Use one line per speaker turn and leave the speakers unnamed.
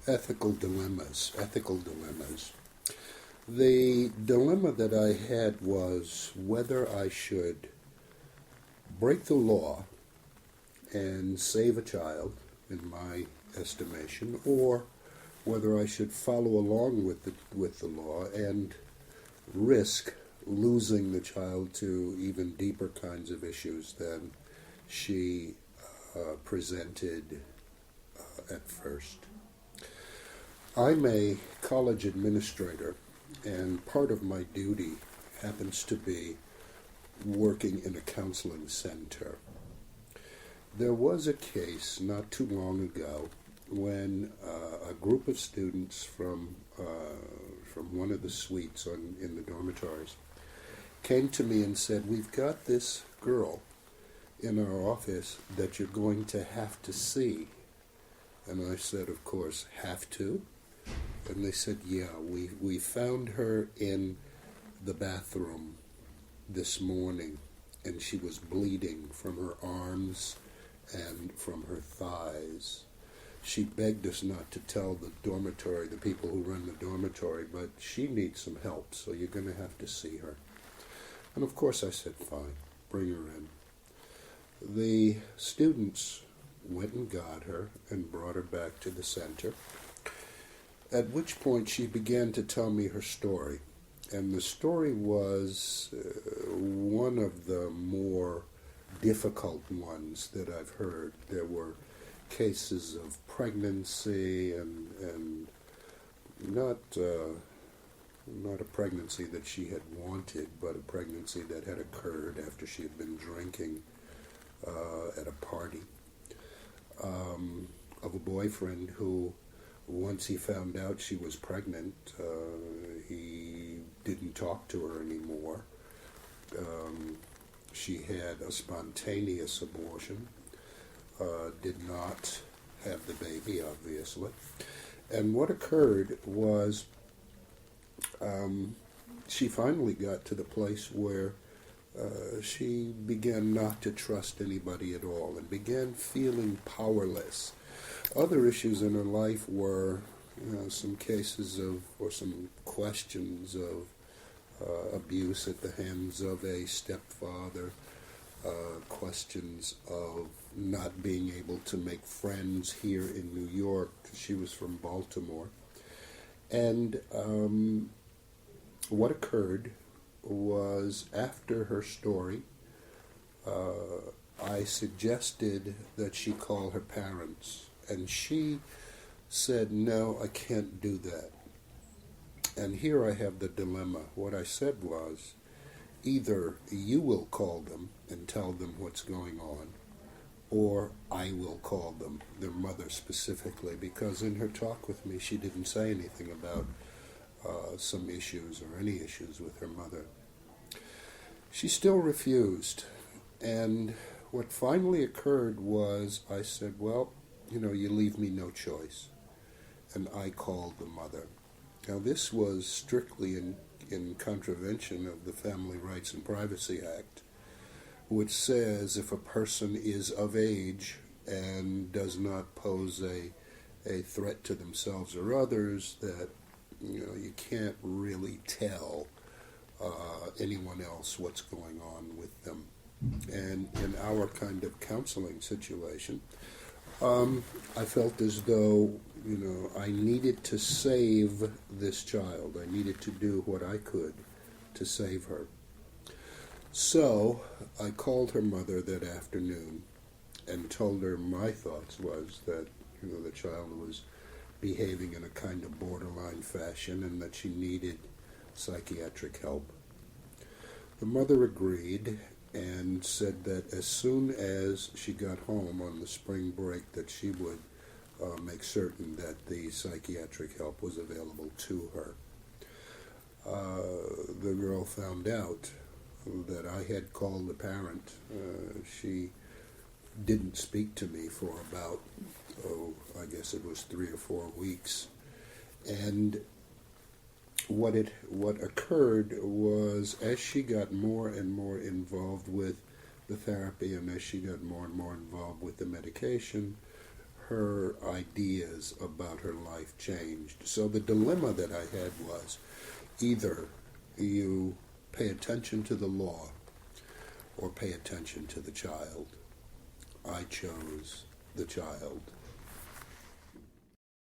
ethical dilemmas. Ethical dilemmas. The dilemma that I had was whether I should break the law and save a child, in my estimation, or whether I should follow along with the law and risk losing the child to even deeper kinds of issues than she presented at first. I'm a college administrator, and part of my duty happens to be working in a counseling center. There was a case not too long ago when a group of students from one of the suites in the dormitories came to me and said, "We've got this girl in our office that you're going to have to see." And I said, "Of course, have to?" And they said, "Yeah, we found her in the bathroom this morning, and she was bleeding from her arms and from her thighs. She begged us not to tell the dormitory, the people who run the dormitory, but she needs some help, so you're going to have to see her." And of course I said, "Fine, bring her in." The students went and got her and brought her back to the center, at which point she began to tell me her story. And the story was one of the more difficult ones that I've heard. There were cases of pregnancy and not a pregnancy that she had wanted, but a pregnancy that had occurred after she had been drinking at a party, of a boyfriend who, once he found out she was pregnant, he didn't talk to her anymore. She had a spontaneous abortion, did not have the baby, obviously. And what occurred was she finally got to the place where she began not to trust anybody at all and began feeling powerless. Other issues in her life were some cases of, or some questions of abuse at the hands of a stepfather, questions of not being able to make friends here in New York. She was from Baltimore. And what occurred was, after her story, I suggested that she call her parents, and she said, "No, I can't do that." And here I have the dilemma. What I said was, either you will call them and tell them what's going on, or I will call them, their mother specifically, because in her talk with me, she didn't say anything about some issues or any issues with her mother. She still refused, and what finally occurred was I said, "Well, you leave me no choice," and I called the mother. Now, this was strictly in contravention of the Family Rights and Privacy Act, which says if a person is of age and does not pose a threat to themselves or others, that you can't really tell anyone else what's going on with them. And in our kind of counseling situation, I felt as though, I needed to save this child. I needed to do what I could to save her. So I called her mother that afternoon and told her my thoughts was that, the child was behaving in a kind of borderline fashion and that she needed psychiatric help. The mother agreed and said that as soon as she got home on the spring break that she would make certain that the psychiatric help was available to her. The girl found out that I had called the parent. She didn't speak to me for about, I guess it was 3 or 4 weeks. And what occurred was, as she got more and more involved with the therapy and as she got more and more involved with the medication, her ideas about her life changed. So the dilemma that I had was either you pay attention to the law or pay attention to the child. I chose the child.